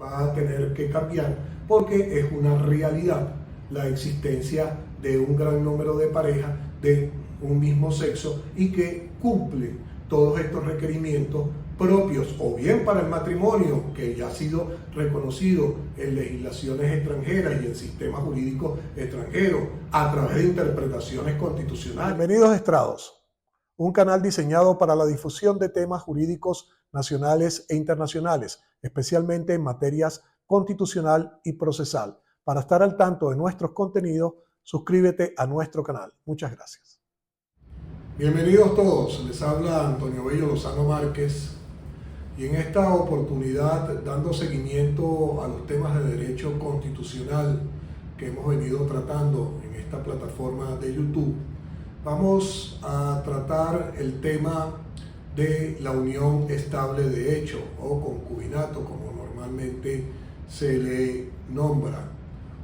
va a tener que cambiar porque es una realidad la existencia de un gran número de parejas de un mismo sexo y que cumplen todos estos requerimientos propios o bien para el matrimonio, que ya ha sido reconocido en legislaciones extranjeras y en sistemas jurídicos extranjeros a través de interpretaciones constitucionales. Bienvenidos a Estrados, un canal diseñado para la difusión de temas jurídicos nacionales e internacionales, especialmente en materias constitucional y procesal. Para estar al tanto de nuestros contenidos, suscríbete a nuestro canal. Muchas gracias. Bienvenidos todos, les habla Antonio Bello Lozano Márquez y en esta oportunidad, dando seguimiento a los temas de derecho constitucional que hemos venido tratando en esta plataforma de YouTube, vamos a tratar el tema de la unión estable de hecho o concubinato, como normalmente se le nombra.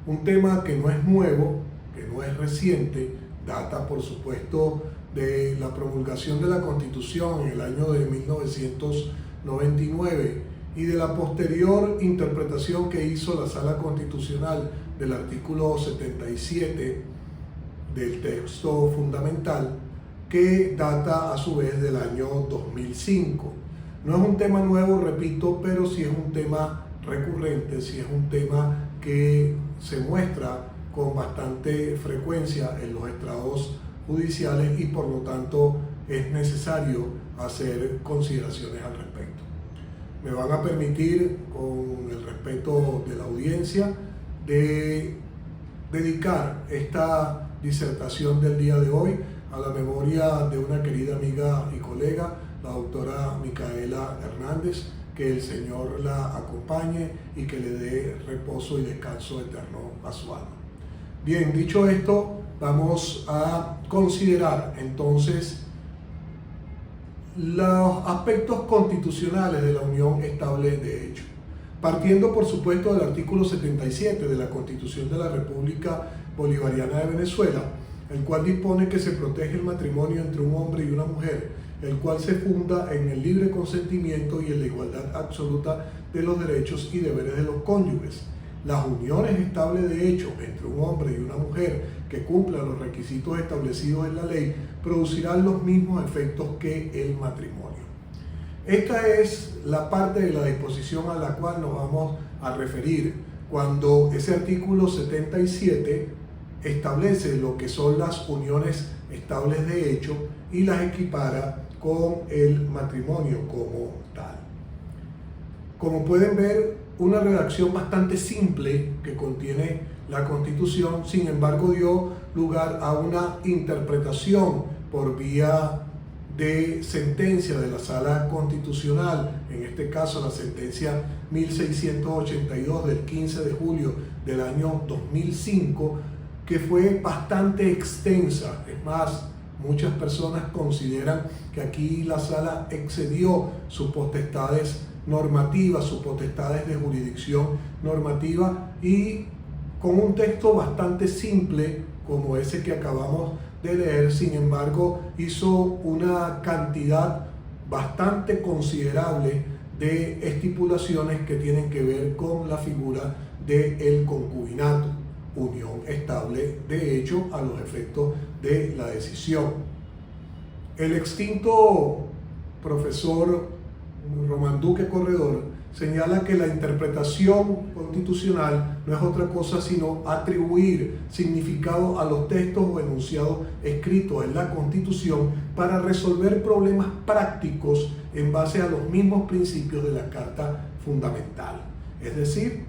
Un tema que no es nuevo, que no es reciente, data por supuesto de la promulgación de la Constitución en el año de 1999 y de la posterior interpretación que hizo la Sala Constitucional del artículo 77 del texto fundamental, que data a su vez del año 2005. No es un tema nuevo, repito, pero sí es un tema recurrente, sí es un tema que se muestra con bastante frecuencia en los estrados judiciales y por lo tanto es necesario hacer consideraciones al respecto. Me van a permitir, con el respeto de la audiencia, de dedicar esta disertación del día de hoy a la memoria de una querida amiga y colega, la doctora Micaela Hernández, que el Señor la acompañe y que le dé reposo y descanso eterno a su alma. Bien, dicho esto, vamos a considerar entonces los aspectos constitucionales de la unión estable de hecho. Partiendo, por supuesto, del artículo 77 de la Constitución de la República Bolivariana de Venezuela, el cual dispone que se protege el matrimonio entre un hombre y una mujer, el cual se funda en el libre consentimiento y en la igualdad absoluta de los derechos y deberes de los cónyuges. Las uniones estables de hecho entre un hombre y una mujer que cumplan los requisitos establecidos en la ley producirán los mismos efectos que el matrimonio. Esta es la parte de la disposición a la cual nos vamos a referir cuando ese artículo 77 establece lo que son las uniones estables de hecho y las equipara con el matrimonio como tal. Como pueden ver, una redacción bastante simple que contiene la Constitución, sin embargo dio lugar a una interpretación por vía de sentencia de la Sala Constitucional, en este caso la sentencia 1682 del 15 de julio del año 2005, que fue bastante extensa. Es más, muchas personas consideran que aquí la Sala excedió sus potestades normativas, sus potestades de jurisdicción normativa, y con un texto bastante simple como ese que acabamos de leer, sin embargo, hizo una cantidad bastante considerable de estipulaciones que tienen que ver con la figura del concubinato, unión estable de hecho a los efectos de la decisión. El extinto profesor Román Duque Corredor señala que la interpretación constitucional no es otra cosa sino atribuir significado a los textos o enunciados escritos en la Constitución para resolver problemas prácticos en base a los mismos principios de la Carta Fundamental. Es decir,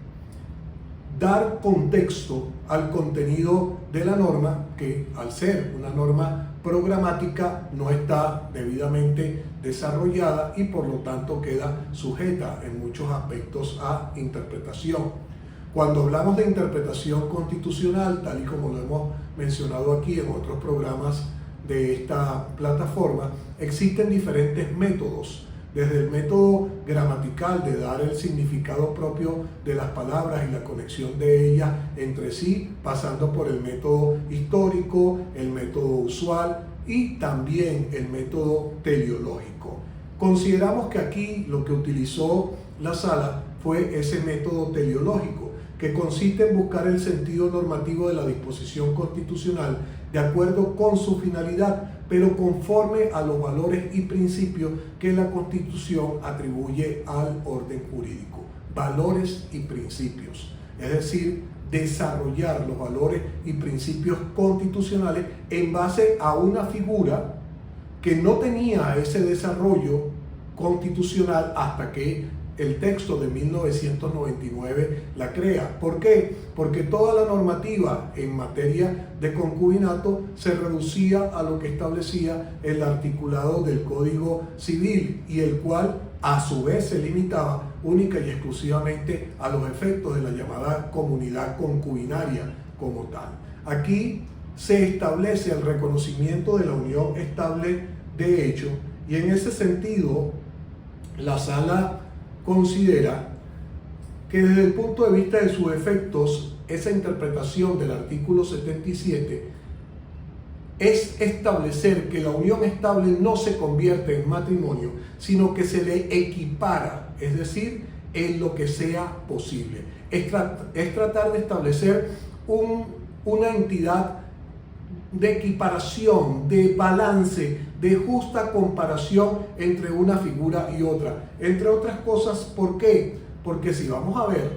dar contexto al contenido de la norma que, al ser una norma programática, no está debidamente desarrollada y por lo tanto queda sujeta en muchos aspectos a interpretación. Cuando hablamos de interpretación constitucional, tal y como lo hemos mencionado aquí en otros programas de esta plataforma, existen diferentes métodos, desde el método gramatical de dar el significado propio de las palabras y la conexión de ellas entre sí, pasando por el método histórico, el método usual y también el método teleológico. Consideramos que aquí lo que utilizó la Sala fue ese método teleológico, que consiste en buscar el sentido normativo de la disposición constitucional de acuerdo con su finalidad, pero conforme a los valores y principios que la Constitución atribuye al orden jurídico. Valores y principios, es decir, desarrollar los valores y principios constitucionales en base a una figura que no tenía ese desarrollo constitucional hasta que el texto de 1999 la crea. ¿Por qué? Porque toda la normativa en materia de concubinato se reducía a lo que establecía el articulado del Código Civil, y el cual a su vez se limitaba única y exclusivamente a los efectos de la llamada comunidad concubinaria como tal. Aquí se establece el reconocimiento de la unión estable de hecho, y en ese sentido la Sala considera que desde el punto de vista de sus efectos, esa interpretación del artículo 77 es establecer que la unión estable no se convierte en matrimonio, sino que se le equipara, es decir, en lo que sea posible. Es tratar de establecer una entidad de equiparación, de balance, de justa comparación entre una figura y otra. Entre otras cosas, ¿por qué? Porque si vamos a ver,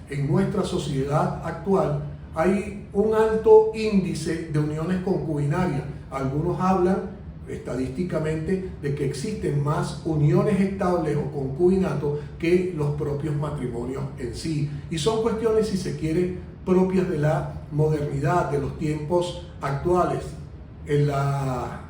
en nuestra sociedad actual hay un alto índice de uniones concubinarias. Algunos hablan estadísticamente de que existen más uniones estables o concubinatos que los propios matrimonios en sí. Y son cuestiones, si se quiere, propias de la modernidad, de los tiempos actuales. En las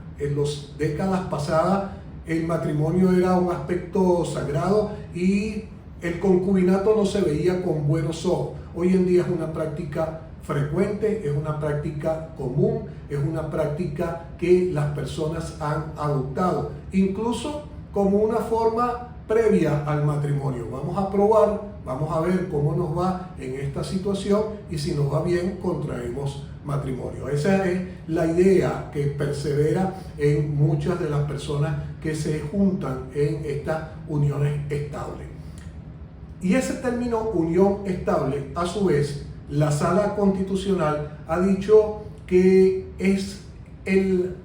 décadas pasadas el matrimonio era un aspecto sagrado y el concubinato no se veía con buenos ojos. Hoy en día es una práctica frecuente, es una práctica común, es una práctica que las personas han adoptado, incluso como una forma previa al matrimonio. Vamos a probar, vamos a ver cómo nos va en esta situación, y si nos va bien, contraemos matrimonio. Esa es la idea que persevera en muchas de las personas que se juntan en estas uniones estables. Y ese término unión estable, a su vez, la Sala Constitucional ha dicho que es el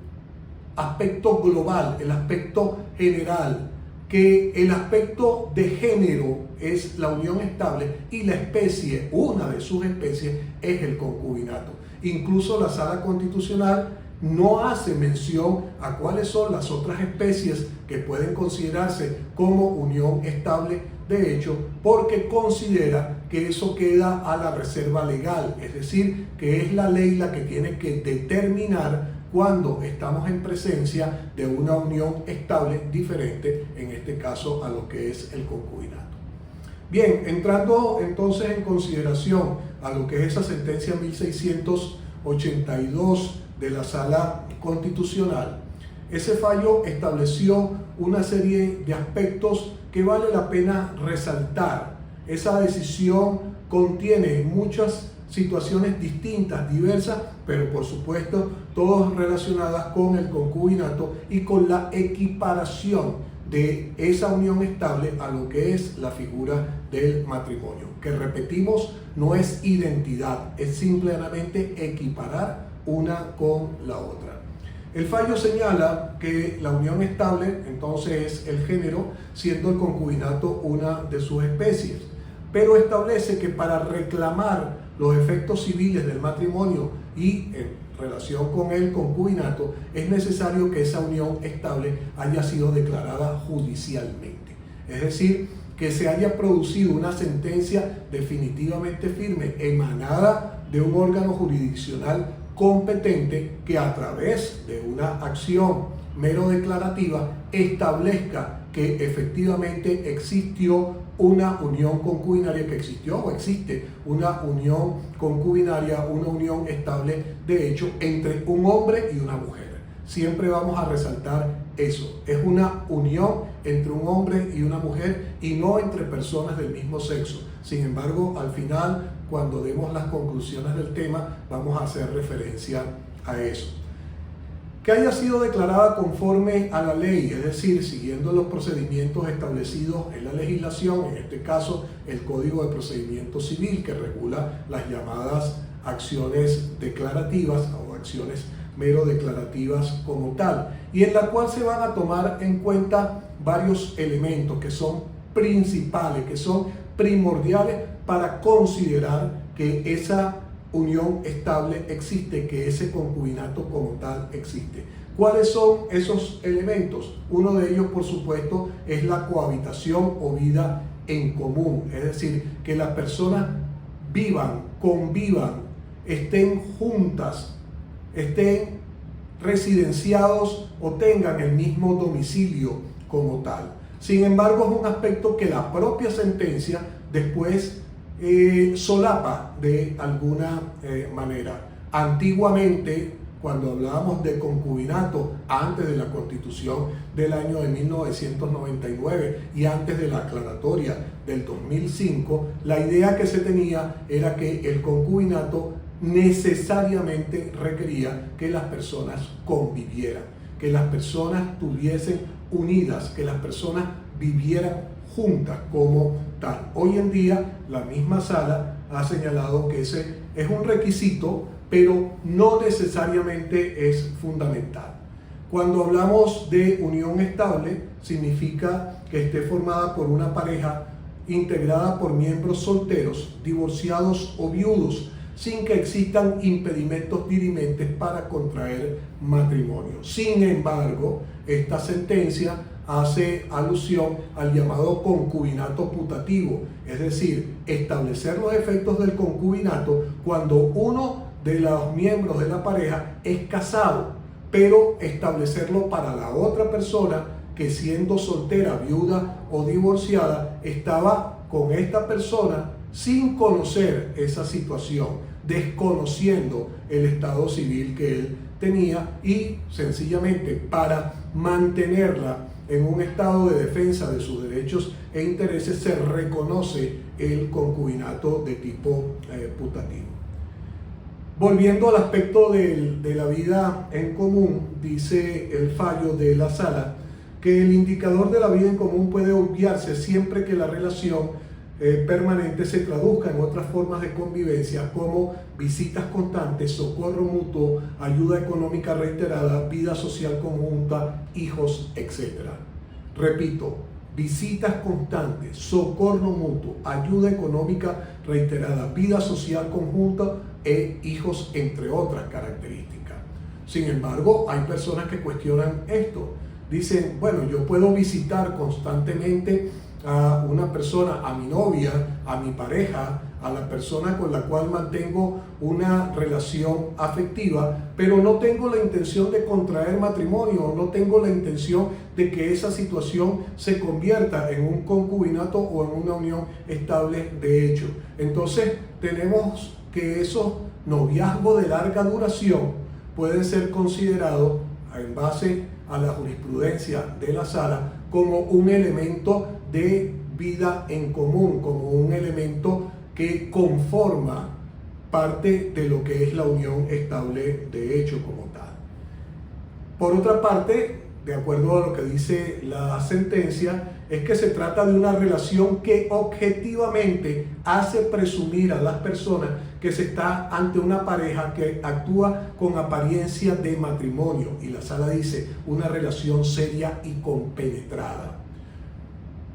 aspecto global, el aspecto general, que el aspecto de género es la unión estable y la especie, una de sus especies, es el concubinato. Incluso la Sala Constitucional no hace mención a cuáles son las otras especies que pueden considerarse como unión estable de hecho, porque considera que eso queda a la reserva legal, es decir, que es la ley la que tiene que determinar cuando estamos en presencia de una unión estable diferente, en este caso a lo que es el concubinato. Bien, entrando entonces en consideración a lo que es esa sentencia 1682 de la Sala Constitucional, ese fallo estableció una serie de aspectos que vale la pena resaltar. Esa decisión contiene muchas situaciones distintas, diversas, pero por supuesto todas relacionadas con el concubinato y con la equiparación de esa unión estable a lo que es la figura del matrimonio, que repetimos, no es identidad, es simplemente equiparar una con la otra. El fallo señala que la unión estable entonces es el género, siendo el concubinato una de sus especies, pero establece que para reclamar los efectos civiles del matrimonio y en relación con el concubinato es necesario que esa unión estable haya sido declarada judicialmente, es decir, que se haya producido una sentencia definitivamente firme emanada de un órgano jurisdiccional competente que a través de una acción mero declarativa establezca que efectivamente existió una unión concubinaria, que existió o existe una unión concubinaria, una unión estable de hecho entre un hombre y una mujer. Siempre vamos a resaltar eso, es una unión entre un hombre y una mujer y no entre personas del mismo sexo. Sin embargo, al final, cuando demos las conclusiones del tema, vamos a hacer referencia a eso. que haya sido declarada conforme a la ley, es decir, siguiendo los procedimientos establecidos en la legislación, en este caso el Código de Procedimiento Civil, que regula las llamadas acciones declarativas o acciones mero declarativas como tal, y en la cual se van a tomar en cuenta varios elementos que son principales, que son primordiales para considerar que esa unión estable existe, que ese concubinato como tal existe. ¿Cuáles son esos elementos? Uno de ellos, por supuesto, es la cohabitación o vida en común, es decir, que las personas vivan, convivan, estén juntas, estén residenciados o tengan el mismo domicilio como tal. Sin embargo, es un aspecto que la propia sentencia después solapa de alguna manera. Antiguamente, cuando hablábamos de concubinato antes de la Constitución del año de 1999 y antes de la aclaratoria del 2005, la idea que se tenía era que el concubinato necesariamente requería que las personas convivieran, que las personas estuviesen unidas, que las personas vivieran juntas como tal. Hoy en día la misma sala ha señalado que ese es un requisito, pero no necesariamente es fundamental. Cuando hablamos de unión estable, significa que esté formada por una pareja integrada por miembros solteros, divorciados o viudos, sin que existan impedimentos dirimentes para contraer matrimonio. Sin embargo, esta sentencia hace alusión al llamado concubinato putativo, es decir, establecer los efectos del concubinato cuando uno de los miembros de la pareja es casado, pero establecerlo para la otra persona que, siendo soltera, viuda o divorciada, estaba con esta persona sin conocer esa situación, desconociendo el estado civil que él tenía, y sencillamente para mantenerla en un estado de defensa de sus derechos e intereses se reconoce el concubinato de tipo putativo. Volviendo al aspecto de la vida en común, dice el fallo de la sala que el indicador de la vida en común puede obviarse siempre que la relación permanente se traduzca en otras formas de convivencia como visitas constantes, socorro mutuo, ayuda económica reiterada, vida social conjunta, hijos, etc. Repito, visitas constantes, socorro mutuo, ayuda económica reiterada, vida social conjunta e hijos, entre otras características. Sin embargo, hay personas que cuestionan esto. Dicen, bueno, yo puedo visitar constantemente a una persona, a mi novia, a mi pareja, a la persona con la cual mantengo una relación afectiva, pero no tengo la intención de contraer matrimonio, no tengo la intención de que esa situación se convierta en un concubinato o en una unión estable de hecho. Entonces tenemos que esos noviazgos de larga duración pueden ser considerados, en base a la jurisprudencia de la sala, como un elemento de vida en común, como un elemento que conforma parte de lo que es la unión estable de hecho como tal. Por otra parte, de acuerdo a lo que dice la sentencia, es que se trata de una relación que objetivamente hace presumir a las personas que se está ante una pareja que actúa con apariencia de matrimonio, y la sala dice una relación seria y compenetrada.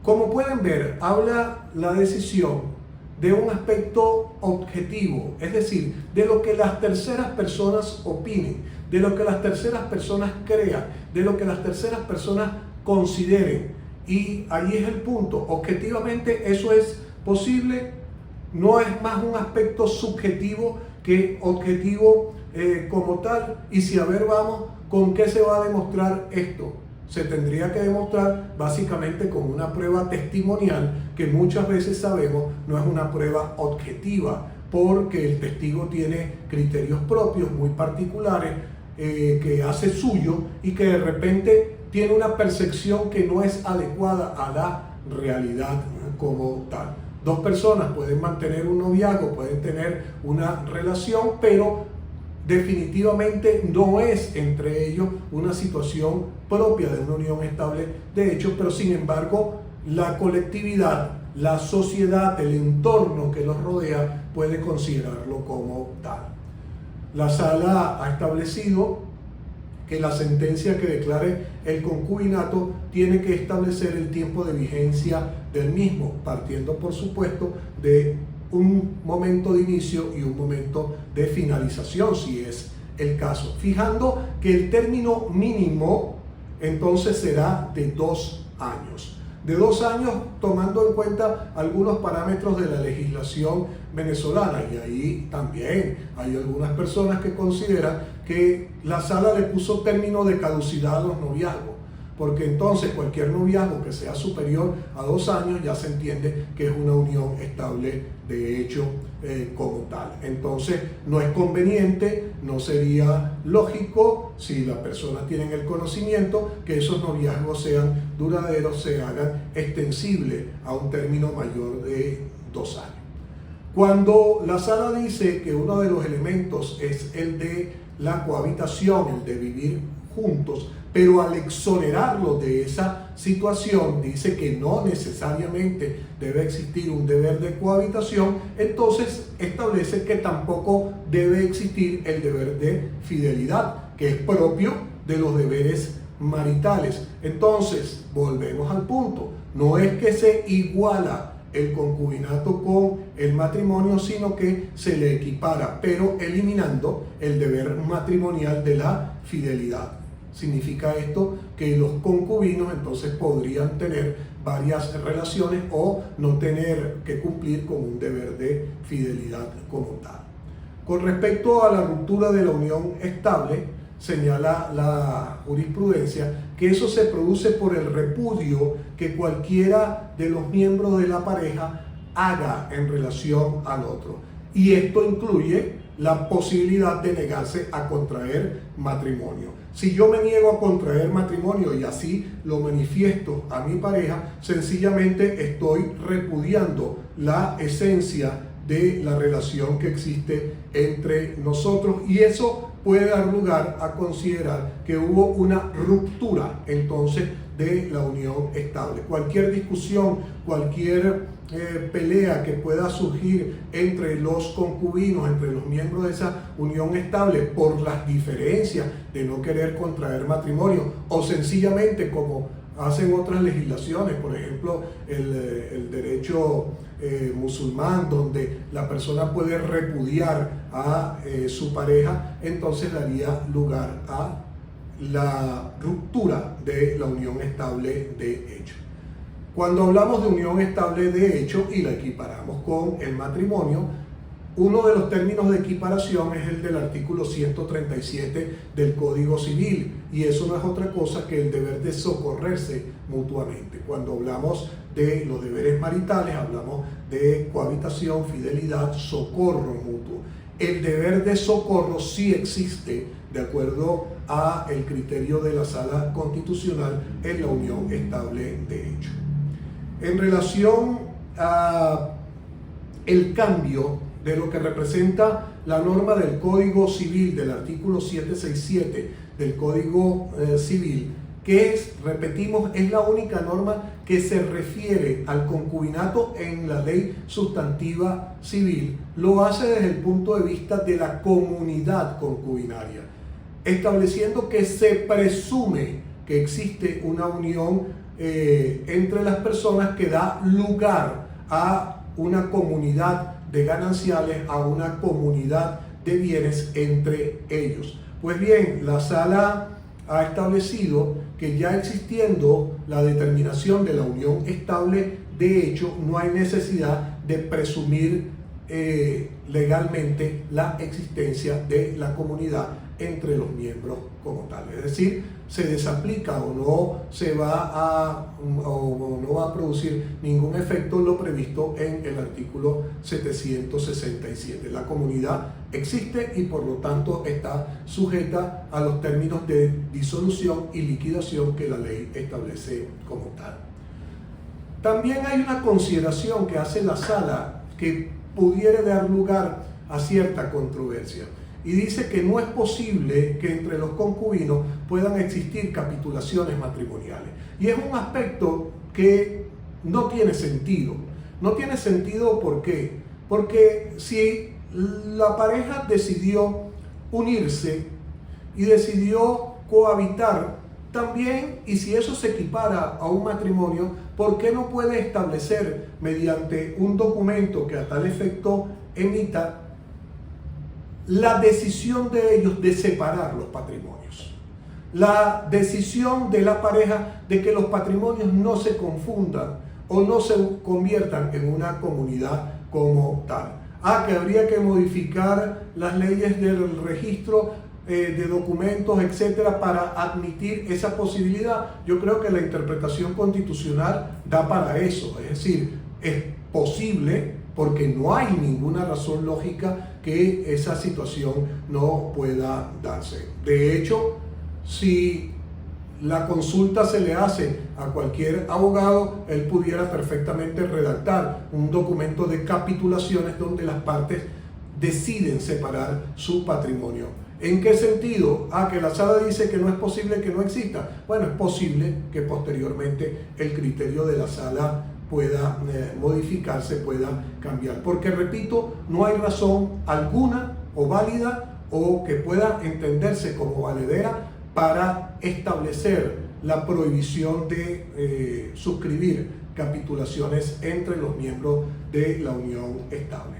Como pueden ver, habla la decisión de un aspecto objetivo, es decir, de lo que las terceras personas opinen, de lo que las terceras personas crean, de lo que las terceras personas consideren. Y ahí es el punto. Objetivamente eso es posible, no es más un aspecto subjetivo que objetivo como tal. Y si a ver vamos, ¿con qué se va a demostrar esto? Se tendría que demostrar básicamente con una prueba testimonial, que muchas veces sabemos no es una prueba objetiva, porque el testigo tiene criterios propios muy particulares que hace suyo, y que de repente tiene una percepción que no es adecuada a la realidad como tal. Dos personas pueden mantener un noviazgo, pueden tener una relación, pero definitivamente no es entre ellos una situación propia de una unión estable de hecho, pero sin embargo la colectividad, la sociedad, el entorno que los rodea puede considerarlo como tal. La Sala ha establecido que la sentencia que declare el concubinato tiene que establecer el tiempo de vigencia del mismo, partiendo por supuesto de un momento de inicio y un momento de finalización, si es el caso, fijando que el término mínimo entonces será de 2 años. De 2 años tomando en cuenta algunos parámetros de la legislación venezolana, y ahí también hay algunas personas que consideran que la Sala le puso término de caducidad a los noviazgos, porque entonces cualquier noviazgo que sea superior a 2 años ya se entiende que es una unión estable de hecho como tal. Entonces no es conveniente, no sería lógico, si las personas tienen el conocimiento, que esos noviazgos sean duraderos, se hagan extensibles a un término mayor de 2 años. Cuando la Sala dice que uno de los elementos es el de la cohabitación, el de vivir juntos, pero al exonerarlo de esa situación dice que no necesariamente debe existir un deber de cohabitación, entonces establece que tampoco debe existir el deber de fidelidad, que es propio de los deberes maritales. Entonces, volvemos al punto, no es que se iguala el concubinato con el matrimonio, sino que se le equipara, pero eliminando el deber matrimonial de la fidelidad. Significa esto que los concubinos entonces podrían tener varias relaciones o no tener que cumplir con un deber de fidelidad como tal. Con respecto a la ruptura de la unión estable, señala la jurisprudencia que eso se produce por el repudio que cualquiera de los miembros de la pareja haga en relación al otro. Y esto incluye la posibilidad de negarse a contraer matrimonio. Si yo me niego a contraer matrimonio y así lo manifiesto a mi pareja, sencillamente estoy repudiando la esencia de la relación que existe entre nosotros, y eso puede dar lugar a considerar que hubo una ruptura entonces de la unión estable. Cualquier discusión, cualquier pelea que pueda surgir entre los concubinos, entre los miembros de esa unión estable por las diferencias de no querer contraer matrimonio, o sencillamente como hacen otras legislaciones, por ejemplo el derecho musulmán, donde la persona puede repudiar a su pareja, entonces daría lugar a la ruptura de la unión estable de hecho. Cuando hablamos de unión estable de hecho y la equiparamos con el matrimonio, uno de los términos de equiparación es el del artículo 137 del Código Civil, y eso no es otra cosa que el deber de socorrerse mutuamente. Cuando hablamos de los deberes maritales, hablamos de cohabitación, fidelidad, socorro mutuo. El deber de socorro sí existe de acuerdo a el criterio de la Sala Constitucional en la unión estable de hecho. En relación a el cambio de lo que representa la norma del Código Civil, del artículo 767 del Código Civil, que es, repetimos, es la única norma que se refiere al concubinato en la ley sustantiva civil, lo hace desde el punto de vista de la comunidad concubinaria, estableciendo que se presume que existe una unión entre las personas que da lugar a una comunidad de gananciales, a una comunidad de bienes entre ellos. Pues bien, la Sala ha establecido que ya existiendo la determinación de la unión estable de hecho, no hay necesidad de presumir legalmente la existencia de la comunidad entre los miembros como tal. Es decir, se desaplica o no va a producir ningún efecto lo previsto en el artículo 767. La comunidad existe y por lo tanto está sujeta a los términos de disolución y liquidación que la ley establece como tal. También hay una consideración que hace la Sala que pudiera dar lugar a cierta controversia, y dice que no es posible que entre los concubinos puedan existir capitulaciones matrimoniales. Y es un aspecto que no tiene sentido. No tiene sentido, ¿por qué? Porque si la pareja decidió unirse y decidió cohabitar también, y si eso se equipara a un matrimonio, ¿por qué no puede establecer mediante un documento que a tal efecto emita la decisión de ellos de separar los patrimonios? La decisión de la pareja de que los patrimonios no se confundan o no se conviertan en una comunidad como tal. Que habría que modificar las leyes del registro de documentos, etcétera, para admitir esa posibilidad. Yo creo que la interpretación constitucional da para eso, es decir, es posible porque no hay ninguna razón lógica que esa situación no pueda darse. De hecho, si la consulta se le hace a cualquier abogado, él pudiera perfectamente redactar un documento de capitulaciones donde las partes deciden separar su patrimonio. ¿En qué sentido? Que la sala dice que no es posible que no exista. Bueno, es posible que posteriormente el criterio de la sala pueda modificarse, pueda cambiar. Porque, repito, no hay razón alguna o válida o que pueda entenderse como valedera para establecer la prohibición de suscribir capitulaciones entre los miembros de la unión estable.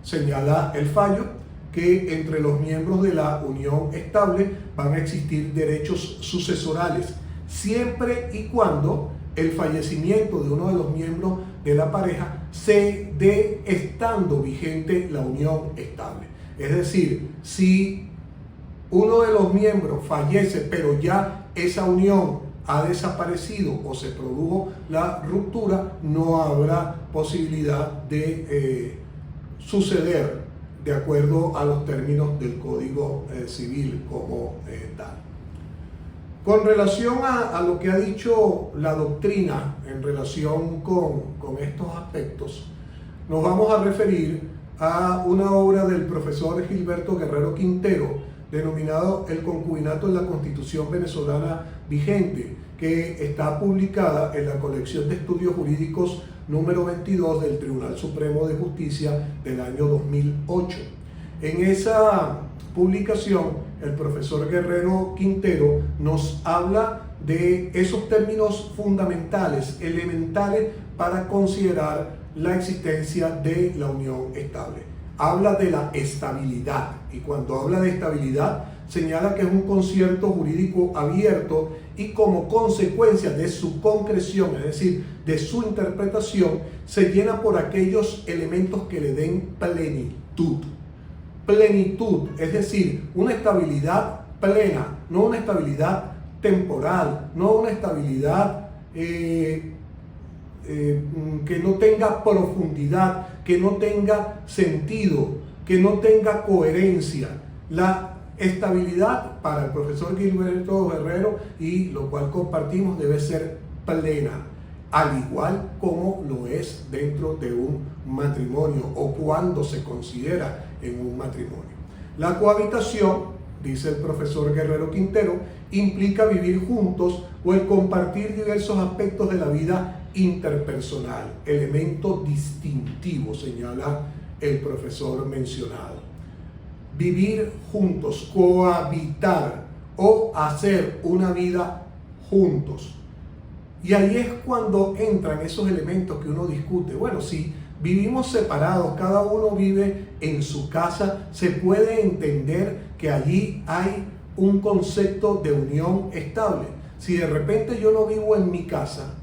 Señala el fallo que entre los miembros de la unión estable van a existir derechos sucesorales, siempre y cuando el fallecimiento de uno de los miembros de la pareja se dé estando vigente la unión estable. Es decir, si uno de los miembros fallece, pero ya esa unión ha desaparecido o se produjo la ruptura, no habrá posibilidad de suceder de acuerdo a los términos del Código Civil como tal. Con relación a lo que ha dicho la doctrina en relación con estos aspectos, nos vamos a referir a una obra del profesor Gilberto Guerrero Quintero, denominado El concubinato en la Constitución venezolana vigente, que está publicada en la colección de estudios jurídicos número 22 del Tribunal Supremo de Justicia del año 2008. En esa publicación, el profesor Guerrero Quintero nos habla de esos términos fundamentales, elementales, para considerar la existencia de la unión estable. Habla de la estabilidad, y cuando habla de estabilidad señala que es un concierto jurídico abierto y como consecuencia de su concreción, es decir, de su interpretación, se llena por aquellos elementos que le den plenitud. Plenitud, es decir, una estabilidad plena, no una estabilidad temporal, no una estabilidad que no tenga profundidad, que no tenga sentido, que no tenga coherencia. La estabilidad para el profesor Gilberto Guerrero, y lo cual compartimos, debe ser plena, al igual como lo es dentro de un matrimonio o cuando se considera en un matrimonio. La cohabitación, dice el profesor Guerrero Quintero, implica vivir juntos o el compartir diversos aspectos de la vida interpersonal, elemento distintivo, señala el profesor mencionado. Vivir juntos, cohabitar o hacer una vida juntos. Y ahí es cuando entran esos elementos que uno discute. Bueno, si vivimos separados, cada uno vive en su casa, se puede entender que allí hay un concepto de unión estable. Si de repente yo no vivo en mi casa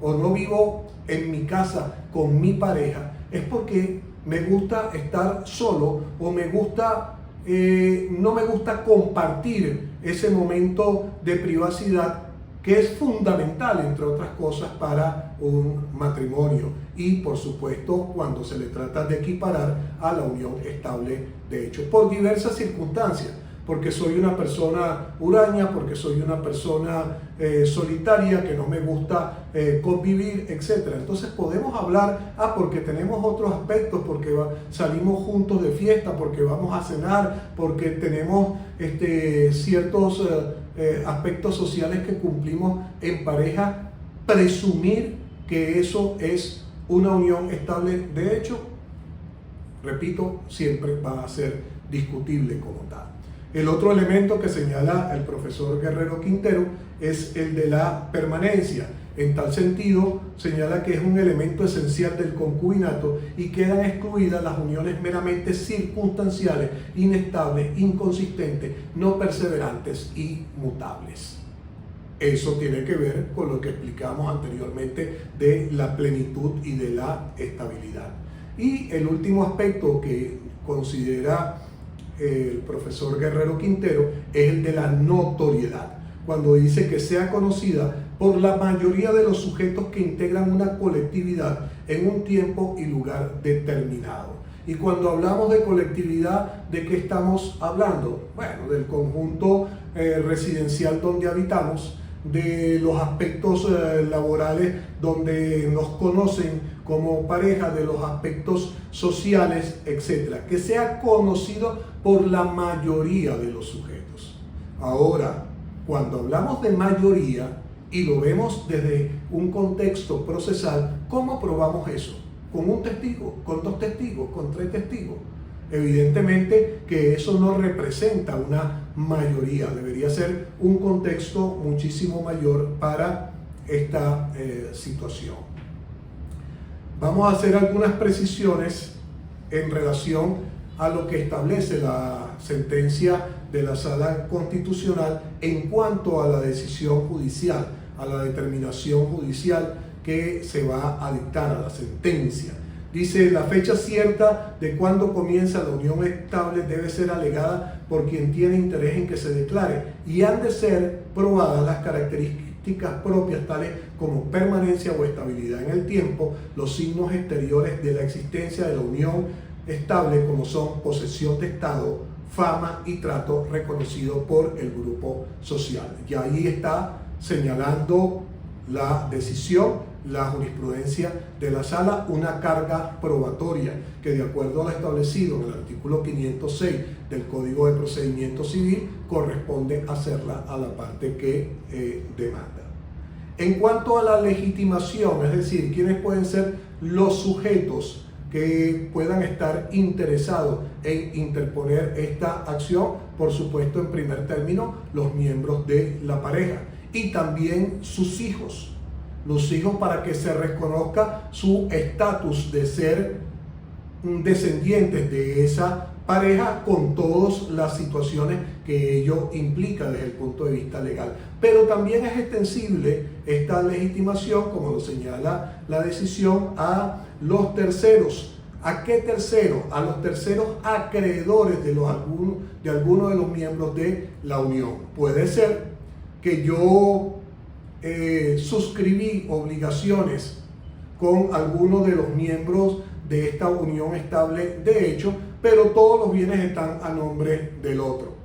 o no vivo en mi casa con mi pareja, es porque me gusta estar solo o me gusta, no me gusta compartir ese momento de privacidad que es fundamental, entre otras cosas, para un matrimonio y, por supuesto, cuando se le trata de equiparar a la unión estable de hecho, por diversas circunstancias. porque soy una persona huraña, porque soy una persona solitaria, que no me gusta convivir, etc. Entonces podemos hablar, porque tenemos otros aspectos, porque salimos juntos de fiesta, porque vamos a cenar, porque tenemos ciertos aspectos sociales que cumplimos en pareja, presumir que eso es una unión estable. De hecho, repito, siempre va a ser discutible como tal. El otro elemento que señala el profesor Guerrero Quintero es el de la permanencia. En tal sentido, señala que es un elemento esencial del concubinato y quedan excluidas las uniones meramente circunstanciales, inestables, inconsistentes, no perseverantes y mutables. Eso tiene que ver con lo que explicamos anteriormente de la plenitud y de la estabilidad. Y el último aspecto que considera el profesor Guerrero Quintero es el de la notoriedad, cuando dice que sea conocida por la mayoría de los sujetos que integran una colectividad en un tiempo y lugar determinado. Y cuando hablamos de colectividad, ¿de qué estamos hablando? Bueno, del conjunto residencial donde habitamos, de los aspectos laborales donde nos conocen como pareja, de los aspectos sociales, etc. Que sea conocido por la mayoría de los sujetos. Ahora, cuando hablamos de mayoría y lo vemos desde un contexto procesal, ¿cómo probamos eso? ¿Con un testigo? ¿Con dos testigos? ¿Con tres testigos? Evidentemente que eso no representa una mayoría, debería ser un contexto muchísimo mayor para esta situación. Vamos a hacer algunas precisiones en relación a lo que establece la sentencia de la Sala Constitucional en cuanto a la decisión judicial, a la determinación judicial que se va a dictar, a la sentencia. Dice, la fecha cierta de cuando comienza la unión estable debe ser alegada por quien tiene interés en que se declare y han de ser probadas las características propias tales como permanencia o estabilidad en el tiempo, los signos exteriores de la existencia de la unión estable como son posesión de Estado, fama y trato reconocido por el grupo social. Y ahí está señalando la decisión, la jurisprudencia de la sala, una carga probatoria que de acuerdo a lo establecido en el artículo 506 del Código de Procedimiento Civil corresponde hacerla a la parte que demanda. En cuanto a la legitimación, es decir, quiénes pueden ser los sujetos que puedan estar interesados en interponer esta acción, por supuesto, en primer término, los miembros de la pareja y también sus hijos. Los hijos, para que se reconozca su estatus de ser descendientes de esa pareja con todas las situaciones que ello implica desde el punto de vista legal. Pero también es extensible esta legitimación, como lo señala la decisión, a los terceros. ¿A qué terceros? A los terceros acreedores de algunos de los miembros de la unión. Puede ser que yo suscribí obligaciones con alguno de los miembros de esta unión estable de hecho, pero todos los bienes están a nombre del otro.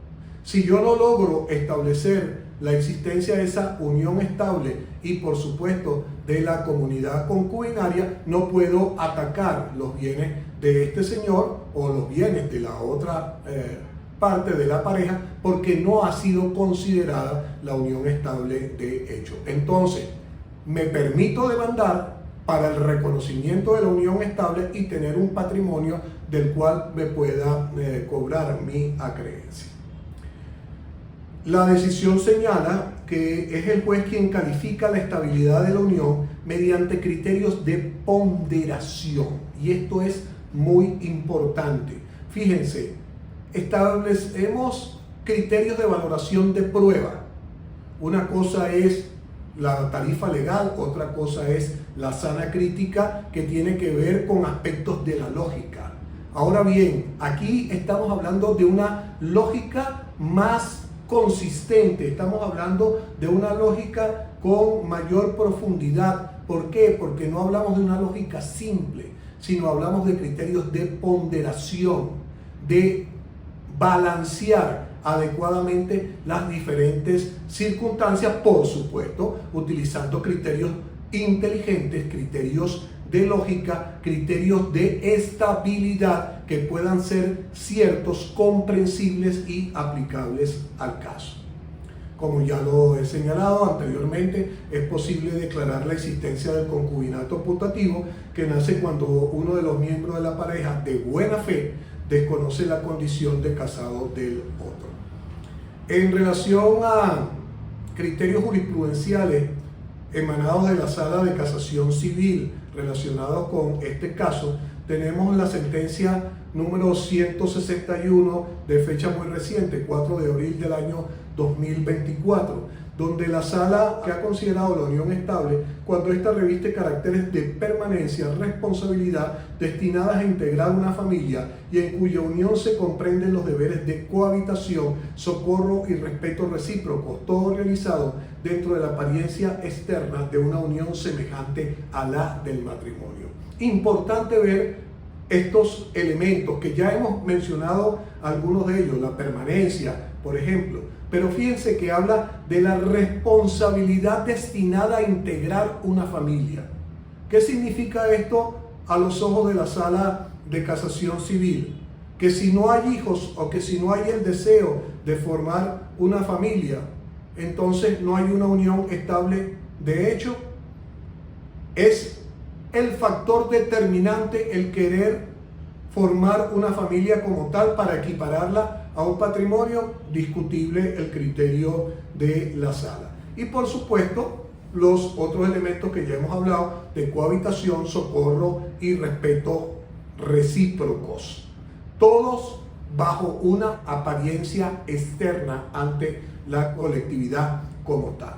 Si yo no logro establecer la existencia de esa unión estable y por supuesto de la comunidad concubinaria, no puedo atacar los bienes de este señor o los bienes de la otra parte de la pareja porque no ha sido considerada la unión estable de hecho. Entonces, me permito demandar para el reconocimiento de la unión estable y tener un patrimonio del cual me pueda cobrar mi acreencia. La decisión señala que es el juez quien califica la estabilidad de la unión mediante criterios de ponderación, y esto es muy importante. Fíjense, establecemos criterios de valoración de prueba. Una cosa es la tarifa legal, otra cosa es la sana crítica, que tiene que ver con aspectos de la lógica. Ahora bien, aquí estamos hablando de una lógica más consistente, estamos hablando de una lógica con mayor profundidad. ¿Por qué? Porque no hablamos de una lógica simple, sino hablamos de criterios de ponderación, de balancear adecuadamente las diferentes circunstancias, por supuesto, utilizando criterios inteligentes, criterios de lógica, criterios de estabilidad que puedan ser ciertos, comprensibles y aplicables al caso. Como ya lo he señalado anteriormente, es posible declarar la existencia del concubinato putativo, que nace cuando uno de los miembros de la pareja, de buena fe, desconoce la condición de casado del otro. En relación a criterios jurisprudenciales emanados de la Sala de Casación Civil relacionados con este caso, tenemos la sentencia número 161 de fecha muy reciente, 4 de abril del año 2024, donde la sala que ha considerado la unión estable cuando ésta reviste caracteres de permanencia, responsabilidad destinadas a integrar una familia y en cuya unión se comprenden los deberes de cohabitación, socorro y respeto recíprocos, todo realizado dentro de la apariencia externa de una unión semejante a la del matrimonio. Importante ver estos elementos que ya hemos mencionado, algunos de ellos, la permanencia, por ejemplo, pero fíjense que habla de la responsabilidad destinada a integrar una familia. ¿Qué significa esto a los ojos de la Sala de Casación Civil? Que si no hay hijos o que si no hay el deseo de formar una familia, entonces no hay una unión estable. De hecho, es el factor determinante el querer formar una familia como tal para equipararla a un patrimonio. Discutible el criterio de la sala. Y por supuesto, los otros elementos que ya hemos hablado de cohabitación, socorro y respeto recíprocos. Todos bajo una apariencia externa ante la colectividad como tal.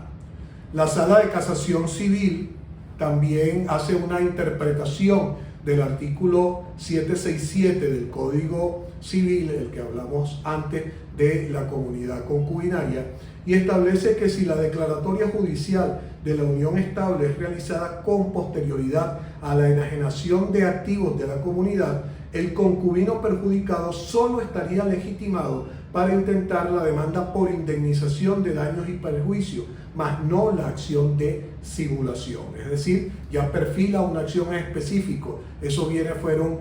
La Sala de Casación Civil también hace una interpretación del artículo 767 del Código Civil, el que hablamos antes de la comunidad concubinaria, y establece que si la declaratoria judicial de la unión estable es realizada con posterioridad a la enajenación de activos de la comunidad, el concubino perjudicado solo estaría legitimado para intentar la demanda por indemnización de daños y perjuicios, más no la acción de simulación. Es decir, ya perfila una acción en específico. Esos bienes fueron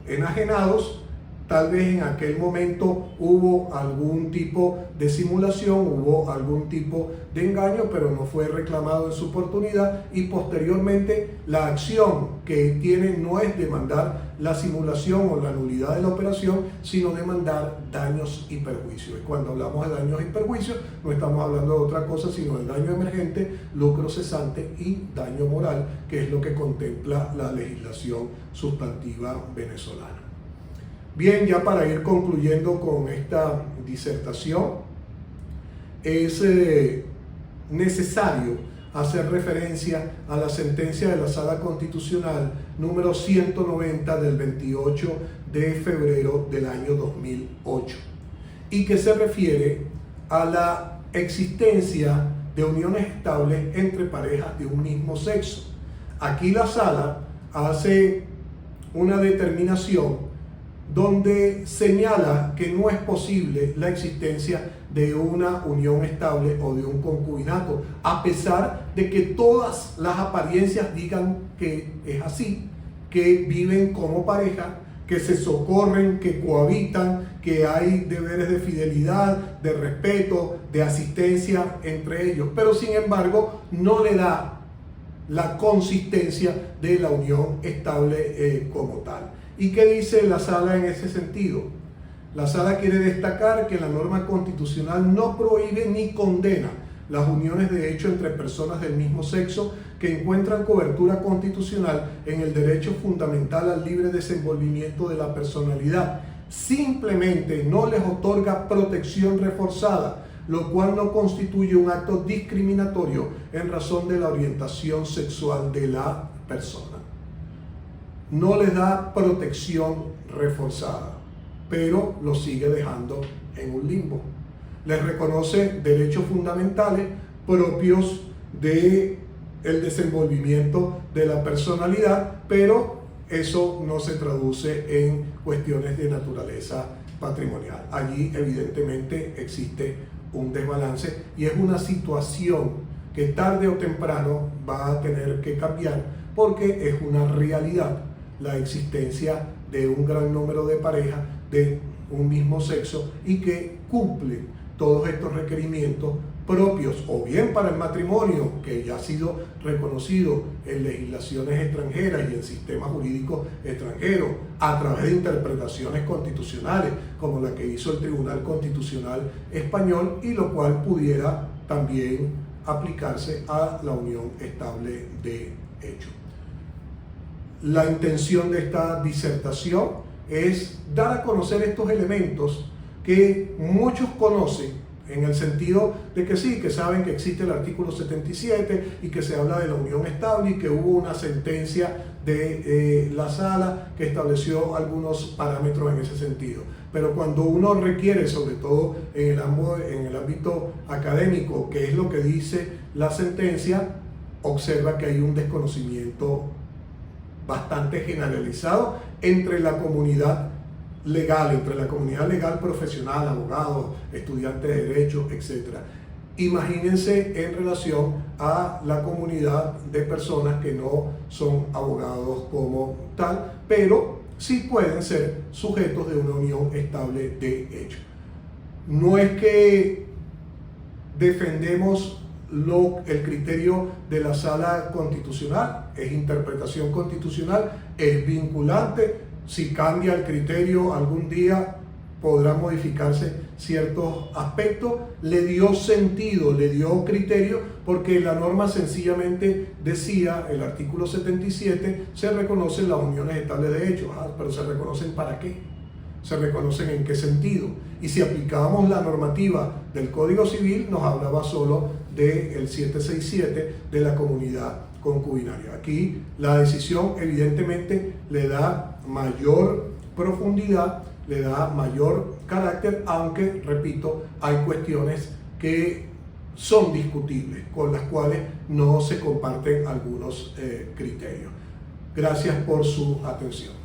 enajenados. Tal vez en aquel momento hubo algún tipo de simulación, hubo algún tipo de engaño, pero no fue reclamado en su oportunidad, y posteriormente la acción que tiene no es demandar la simulación o la nulidad de la operación, sino demandar daños y perjuicios. Y cuando hablamos de daños y perjuicios, no estamos hablando de otra cosa, sino del daño emergente, lucro cesante y daño moral, que es lo que contempla la legislación sustantiva venezolana. Bien, ya para ir concluyendo con esta disertación, es necesario hacer referencia a la sentencia de la Sala Constitucional número 190 del 28 de febrero del año 2008, y que se refiere a la existencia de uniones estables entre parejas de un mismo sexo. Aquí la Sala hace una determinación donde señala que no es posible la existencia de una unión estable o de un concubinato, a pesar de que todas las apariencias digan que es así, que viven como pareja, que se socorren, que cohabitan, que hay deberes de fidelidad, de respeto, de asistencia entre ellos, pero sin embargo no le da la consistencia de la unión estable como tal. ¿Y qué dice la Sala en ese sentido? La Sala quiere destacar que la norma constitucional no prohíbe ni condena las uniones de hecho entre personas del mismo sexo que encuentran cobertura constitucional en el derecho fundamental al libre desenvolvimiento de la personalidad. Simplemente no les otorga protección reforzada, lo cual no constituye un acto discriminatorio en razón de la orientación sexual de la persona. No les da protección reforzada, pero los sigue dejando en un limbo. Les reconoce derechos fundamentales propios del desenvolvimiento de la personalidad, pero eso no se traduce en cuestiones de naturaleza patrimonial. Allí evidentemente existe un desbalance y es una situación que tarde o temprano va a tener que cambiar, porque es una realidad la existencia de un gran número de parejas de un mismo sexo y que cumplen todos estos requerimientos propios o bien para el matrimonio, que ya ha sido reconocido en legislaciones extranjeras y en sistemas jurídicos extranjeros a través de interpretaciones constitucionales como la que hizo el Tribunal Constitucional Español, y lo cual pudiera también aplicarse a la unión estable de hecho. La intención de esta disertación es dar a conocer estos elementos que muchos conocen, en el sentido de que sí, que saben que existe el artículo 77 y que se habla de la unión estable y que hubo una sentencia de la sala que estableció algunos parámetros en ese sentido. Pero cuando uno requiere, sobre todo en el ámbito académico, qué es lo que dice la sentencia, observa que hay un desconocimiento bastante generalizado entre la comunidad legal profesional, abogados, estudiantes de derecho, etc. Imagínense en relación a la comunidad de personas que no son abogados como tal, pero sí pueden ser sujetos de una unión estable de hecho. No es que defendemos el criterio de la Sala Constitucional, es interpretación constitucional, es vinculante. Si cambia el criterio algún día podrán modificarse ciertos aspectos. Le dio sentido, le dio criterio, porque la norma sencillamente decía, el artículo 77, se reconocen las uniones estables de hecho. Pero ¿se reconocen para qué? ¿Se reconocen en qué sentido? Y si aplicábamos la normativa del Código Civil, nos hablaba solo del 767 de la comunidad concubinaria. Aquí la decisión evidentemente le da mayor profundidad, le da mayor carácter, aunque, repito, hay cuestiones que son discutibles, con las cuales no se comparten algunos criterios. Gracias por su atención.